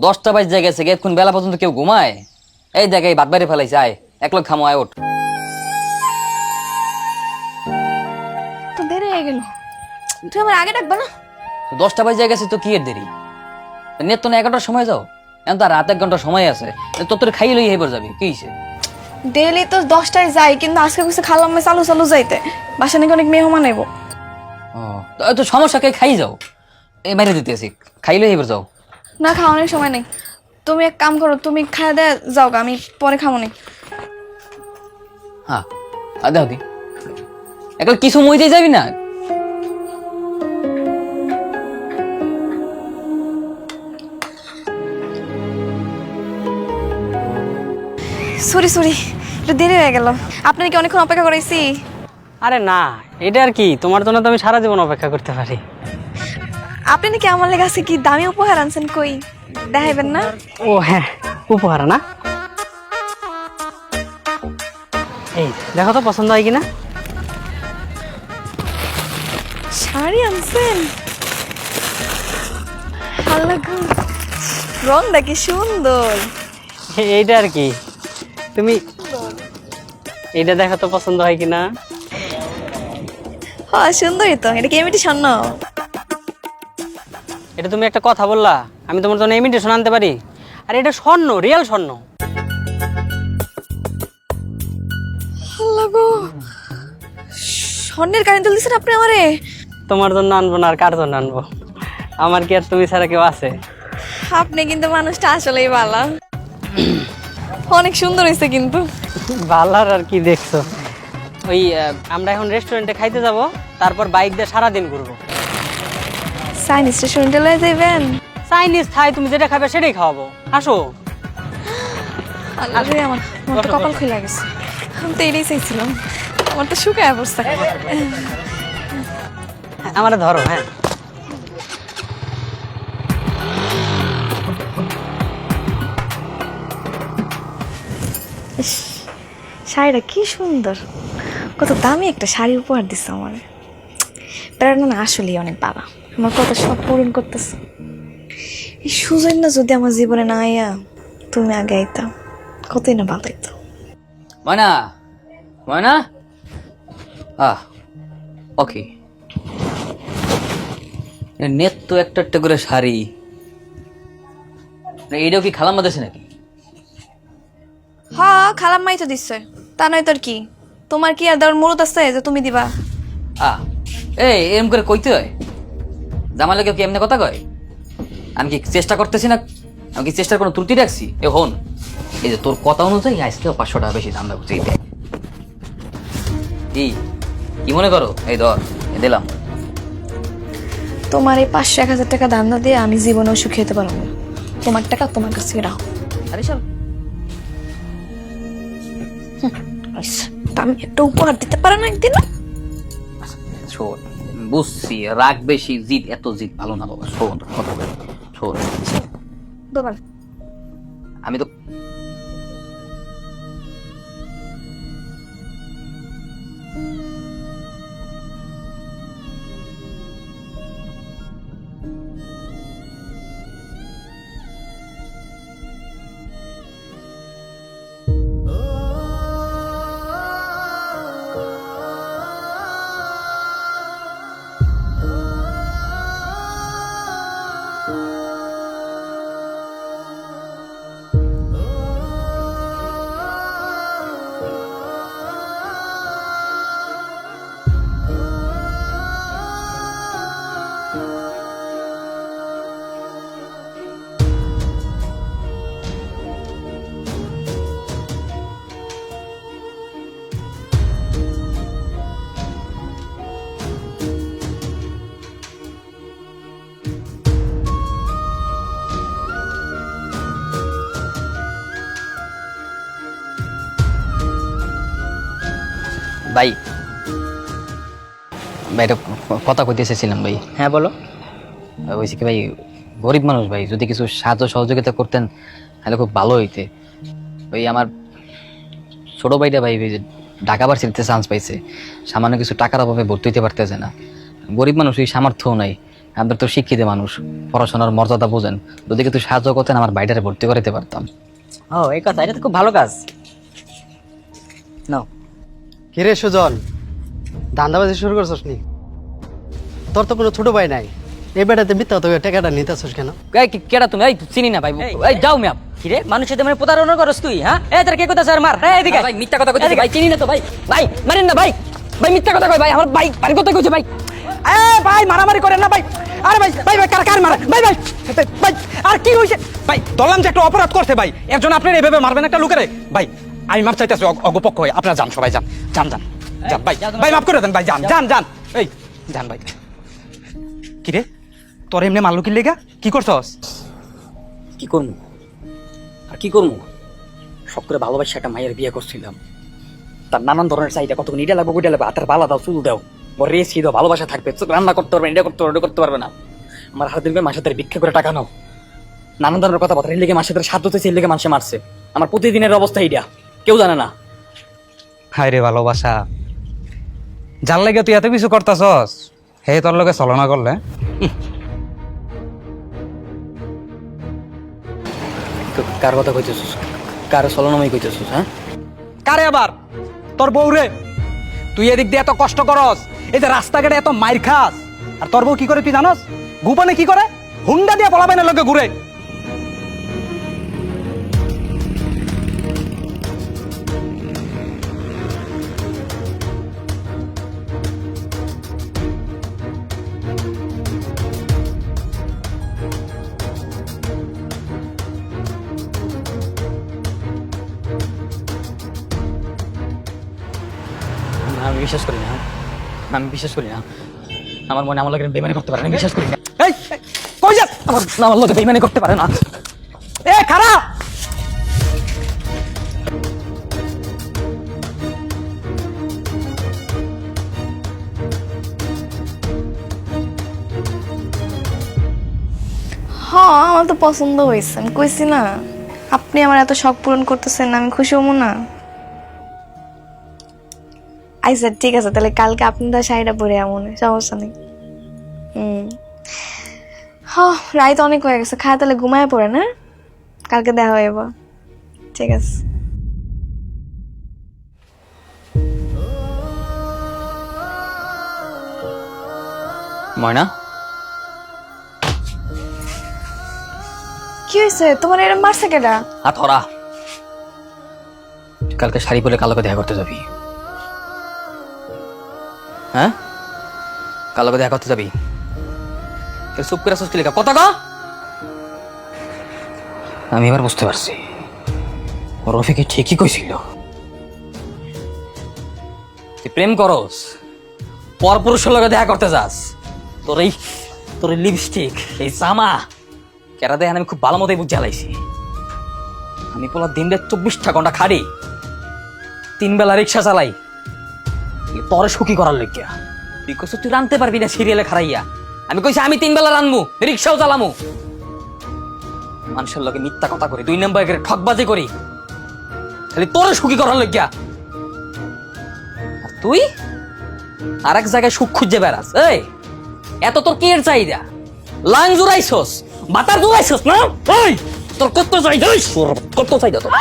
10টা বাজে গেছে, এখন বেলা পর্যন্ত কেউ ঘুমায়? এই দেখ, এই ভাত বাইরে ফেলাইছে, আয় এক লোক খামো, আয় ওঠ। তো দেরি হয়ে গেল, তুই আমার আগে ডাকবা না? 10টা বাজে গেছে তো কি এর দেরি? নেট তো না 11টার সময় যাও, এখন তো আর রাত 1 ঘন্টা সময় আছে, তোর খাইয়ে লই এবার যাবি, কি হয়েছে? ডেইলি তো 10টায় যাই, কিন্তু আজকে কিছু খালাম না, চালু চালু যাইতে বাসা নাকি অনেক মেহমান আইব। ও তো সমস্যা, কে খাই যাও, এই বাইরে দিতে আসি, খাইলে এবার যাও। না, খাওয়ানোর সময় নেই। তুমি এক কাম করো, তুমি খাওয়া দেয়া যাও গা, আমি পরে খাবো নি। হ্যাঁ দেখো দি, এখন কিছু মই দিয়ে যাবি না? সরি সরি, একটু দেরি হয়ে গেল। আপনার কি অনেকক্ষণ অপেক্ষা করাইছি? আরে না, এটা আর কি, তোমার জন্য তো আমি সারা জীবন অপেক্ষা করতে পারি। আপনি নাকি আমার লেগে আছে কি দামি উপহার আনছেন, কই দেখাইবেন না? ও হ্যাঁ, উপহার না? এই দেখো তো পছন্দ হয় কিনা। শাড়ি আনছেন? আল্লাহ গো, রংটা কি সুন্দর। এইটা আর কি, তুমি এইটা দেখো তো পছন্দ হয় কিনা। হ্যাঁ সুন্দরই তো, এটা কি এমনিটি স্বর্ণ? এটা তুমি একটা কথা বললা, আমি তোমার জন্য ইমিটেশন আনতে পারি? আর এটা স্বর্ণ, রিয়েল স্বর্ণ। আল্লাহ গো, স্বর্ণের কাহিনী তুলতেছেন আপনি আমারে? তোমার জন্য আনবো না আর কার জন্য আনবো? আমার কি আর তুমি ছাড়া কেউ আছে? আপনি কিন্তু মানুষটা আসলেই ভালো, অনেক সুন্দর হয়েছে কিন্তু। ভালার আর কি দেখছো? ওই আমরা এখন রেস্টুরেন্টে খাইতে যাব, তারপর বাইক দিয়ে সারাদিন ঘুরবো। চাইনিজ রেস্টুরেন্টে লয়ে যাইবেন? চাইনিজ থাই, তুমি যেটা খাবে সেটাই খাওয়াবো, আসো। আল্লাহ রে, আমার আমার তো কপাল খুলে গেছে, আমি তো এটাই চাইছিলাম, আমার তো শুকায় পড়ছে। আমার ধরো, হ্যাঁ। ইস, শাড়িটা কি সুন্দর, কত দামি একটা শাড়ি উপহার দিচ্ছে আমার। প্রেরণা না আসলেই অনেক বাবা, আমার কথা সব পূরণ করতেছে। এই সুযোগ না যদি আমার জীবনে না আইয়া তুমি আগে আইতা, কতই না ভালো হইতো। ময়না, ময়না, ওকে। নেট তো একটা একটা করে শাড়ি, এইটাও কি খালাম দেশে নাকি? হ্যাঁ খালাম মাই তো দিচ্ছে, তা নয় তোর কি? তোমার কি আর দেওয়ার মুরত আছে যে তুমি দিবা? এই এরম করে কইতে হয়? জামাই লোকে কি এমনি কথা কয়? আমি কি চেষ্টা করতেছি না? আমি কি চেষ্টার কোনো ত্রুটি রাখছি? এ হন, এই যে তোর কথা অনুযায়ী আজকেও 500 টাকা বেশি দাম রাখছি। কি কি মনে করো? এই ধর, দিলাম। তোমার এই 500-1000 টাকা দাম না দিয়ে আমি জীবনেও সুখী হতে পারবো না। তোমার টাকা তোমার কাছে রাখো। আরে চল, আমি একটা উপহার দিতে পারো না একদিন? শোন, বুঝছি রাগ বেশি, জিদ, এত জিদ ভালো না বাবা। শোন কথা বল, শোন, দোকান আমি তো ভাই, ভাই একটা কথা কইতে এসেছিলাম ভাই। হ্যাঁ বলো। বলছি কি ভাই, গরিব মানুষ ভাই, যদি কিছু সাহায্য সহযোগিতা করতেন তাহলে খুব ভালো হইতে। ওই আমার ছোট ভাইটা ভাই, ওই যে ঢাকা ভার্সিটিতে চান্স পাইছে, সামান্য কিছু টাকার অভাবে ভর্তি হইতে পারতেছে না। গরিব মানুষ, ওই সামর্থ্যও নাই। আপনার তো শিক্ষিত মানুষ, পড়াশোনার মর্যাদা বোঝেন, যদি একটু সাহায্য করতেন আমার বাইরে ভর্তি করাতে পারতাম। ও এই কথা, এটা তো খুব ভালো কাজ। নাও। কিরে সুজন, ধান্দাবাজি শুরু করছস নি? তোর তো কোনো ছোট ভাই নাই, এই বেটাতে মিথ্যা তো টাকাটা নিতেছস কেন? কেডা তুমি? এই চিনি না ভাই, এই যাও ম্যাপ। কিরে মানুষের সাথে মানে প্রতারণা করস তুই? হ্যাঁ এ তোর কে কথা স্যার মার এদিকে ভাই মিথ্যা কথা কইতেছে ভাই, চিনি না তো ভাই। ভাই মারেন না ভাই, ভাই মিথ্যা কথা কই ভাই, আমার ভাই বাড়ি কথা কইছে ভাই। এ ভাই মারামারি করেন না ভাই। আরে ভাই ভাই ভাই কার মারা ভাই ভাই ভাই আর কি হইছে ভাই? ধরলাম যে একটা অপরাধ করতে ভাই, এর জন্য আপনি এইভাবে মারবেন একটা লোকেরে? ভাই আমি মাপ চাইতেছি অগপক্ষ হয়ে, আপনারা যান, সবাই যান যান যান যান ভাই, ভাই মাফ করে দেন ভাই, যান যান যান, এই যান ভাই। কি রে তোর এমনি মারলো কি লেগা? কি করছস? কি করবো আর কি করবো, সব করে ভালোবাসা একটা মায়ের বিয়ে করছিলাম, তার নানান ধরনের চাহিদা, কতক্ষণ এটা লাগবে ওইটা লাগবে, হাতের বালা দাও, চুল দাও, ওর রেসি দাও, ভালোবাসা থাকবে, রান্না করতে পারবে, এটা করতে পারবে, এটা করতে পারবে না। আমার হাতে দিবে মাসে ভিক্ষা করে টাকা নাও, নানান ধরনের কথাবার্তা, এর লেগে মাসে সাধ্য হতেছে, এর লেগে মানুষে মারছে। আমার প্রতিদিনের অবস্থা এইটা, কেউ জানে না। হায় রে ভালোবাসা, যার লাগে তুই এত কিছু করতাছস, হে তোর লগে চলনা করলে? কার কথা কইতেছিস? কার ছলনাময় কইতেছিস? হ্যাঁ কারে আবার? তোর বউ রে। তুই এদিক দিয়ে এত কষ্ট করস, এই যে রাস্তাঘাটে এত মাইর খাস, আর তোর বউ কি করে তুই জানস? গোপনে কি করে? হুন্ডা দিয়ে পলাবেন লোকে ঘুরে। আমি বিশ্বাস করি না, আমি বিশ্বাস করি না। আমার মনে আমার লোকের বেইমানি করতে পারে না, বিশ্বাস করি না। এই এই, কই যাস? আমার লোকে বেইমানি করতে পারে না। এ খারাপ। হ্যাঁ আমার তো পছন্দ হয়েছে, আমি কইছি না আপনি আমার এত শখ পূরণ করতেছেন, আমি খুশি হবো না? আচ্ছা ঠিক আছে, তাহলে কালকে আপনার শাড়িটা পরে এমন সমস্যা নেই। হ্যাঁ রাত অনেক হয়ে গেছে, খায় তাহলে ঘুমায় পড়ে না, কালকে দেখা হইব। ঠিক আছে। ময়না, কি হয়েছে তোমার? এরম মারছে কেডা? হাত ধরা। কালকে শাড়ি পরে কালোকে দেখা করতে যাবি। হ্যাঁ কালোকে দেখা করতে যাবি। চুপ করে আসছিস লেখা কথা ক। আমি এবার বুঝতে পারছি রফিকে ঠিকই কইছিল, তুই প্রেম করস, পরপুরুষের লগে দেখা করতে যাস। তোর এই লিপস্টিক, এই জামা কেরা দেয় আমি খুব ভালো মতোই বুঝে হালাইছি। আমি পোলা দিন রাত 24টা ঘন্টা খাড়ি, 3 বেলা রিক্সা চালাই তোরে সুখী করার লেগিয়া। তুই কইছ তুই রানতে পারবি না সিরিয়ালে খারাইয়া, আমি কইছি আমি 3 বেলা রানমু, রিক্সাও চালামু। মানুষের লগে মিথ্যা কথা করি, 2 নম্বরের ঠকবাজি করি, খালি তোরে সুখী করার লেগিয়া। আর তুই আরেক জায়গায় সুখ খুঁজে বেড়াস। এই এত তোর কি এর চাহিদা? লাং জুড়াইছস, বাতার জুড়াইছস না? এই তোর কত চাহিদা? কত চাহিদা তোর?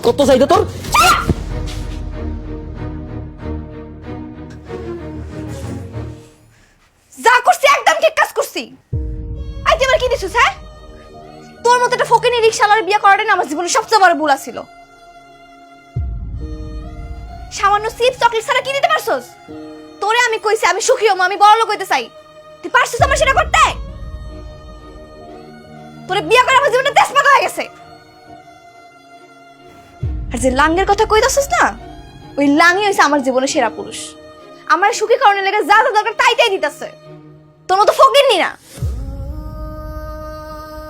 কত চাহিদা তোর? যা করছি একদম ঠিক কাজ করছি। আই তুই আমার কি দিছিস? হ্যাঁ তোর মতো একটা ফকিনি রিকশাওয়ালার বিয়ে করাটাই না আমার জীবনে সবচেয়ে বড় ভুল ছিল। সামান্য চিপস চকলেট ছাড়া কি দিতে পারছস? তোরে আমি কইছি আমি সুখী হম, আমি বড় লোক হইতে চাই, তুই পারছিস আমার সেটা করতে? তোরে বিয়ে করে আমার জীবনটা তেজপাতা হয়ে গেছে। আর যে লাঙ্গের কথা কইতাছস না, ওই লাঙ্গই হইছে আমার জীবনের সেরা পুরুষ। আমার সুখী কারণে লেগে যা যা দরকার তাই তাই দিতেছে, তোর মতো ফকিরনি না।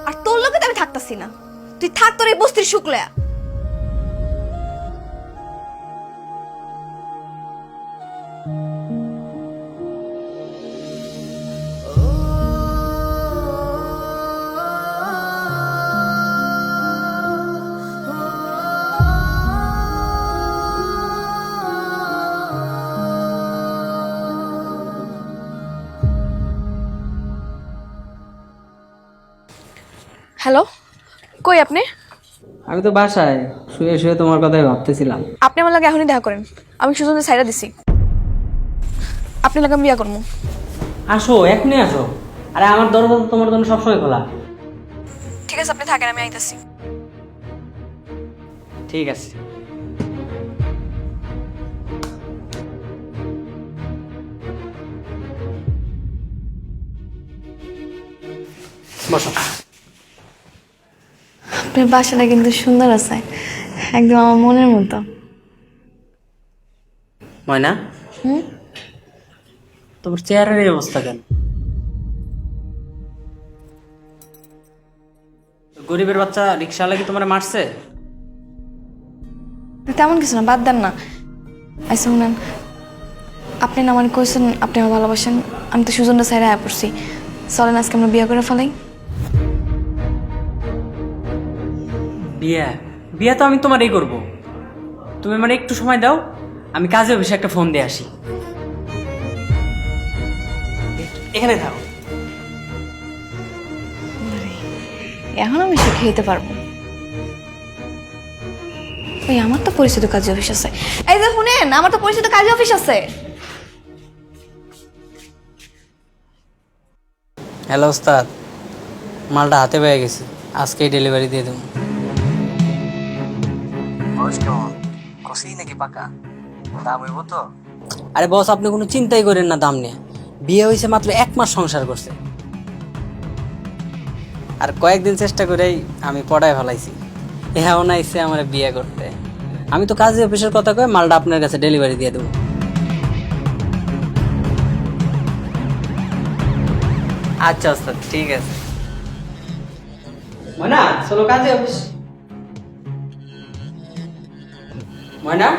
আর তোর লোকে তো আমি থাকতাছি না, তুই থাক তোর এই বস্তির সুখ লয়া। হ্যালো, কই আপনি? আমি তো বাসায় শুয়ে শুয়ে তোমার কথাই ভাবতেছিলাম। আপনি আমার লাগে এখনই দেখা করেন। আমি সুজনকে সাইডা দিছি। আপনি লাগে আমি বিয়া করবো। আসো, এখনই আসো। আরে আমার দরজা তো তোমার জন্য সবসময় খোলা। ঠিক আছে, আপনি থাকেন, আমি আইতাছি। ঠিক আছে। বসো। আপনার বাসাটা কিন্তু সুন্দর আছে, একদম আমার মনের মতো। ময়না, তোমার চেয়ারের এই অবস্থা কেন? গরিবের বাচ্চা রিক্সাওয়ালা কি তোমার মারছে? তেমন কিছু না, বাদ দেন না। আচ্ছা শুনেন, আপনি না মানে কইছেন আপনি আমার ভালোবাসেন, আমি তো সুজনটা সাইডে আয়া পড়ছি। চলেন আজকে আমরা বিয়ে করে ফেলাই। বিয়ে বিয়ে তো আমি তোমারই করব। তুমি মানে একটু সময় দাও, আমি কাজে অফিসে একটা ফোন দিয়ে আসি। এখানে থাকো। এখন আমি শিখে দিতে পারবো। ওই আমার তো পরিচিত কাজী অফিস আছে। এই যে শুনেন, আমার তো পরিচিত কাজী অফিস আছে। হ্যালো ওস্তাদ, মালটা হাতে পেয়ে গেছি, আজকেই ডেলিভারি দিয়ে দেবো। আরে বস, আপনি কোনো চিন্তাই করেন না দাম নিয়ে। বিয়ে হয়েছে মাত্র 1 মাস সংসার করছে, আর কয়েকদিন চেষ্টা করেই আমি পড়ায় ফেলাইছি। এখন আইসে আমার বিয়ে করতে। আমি তো কাজী অফিসের কথা কয়ে মালটা আপনার কাছে ডেলিভারি দিয়ে দেবো। আচ্ছা ওস্তাদ, ঠিক আছে। ময়না, চলো কাজে অফিস। ময়না।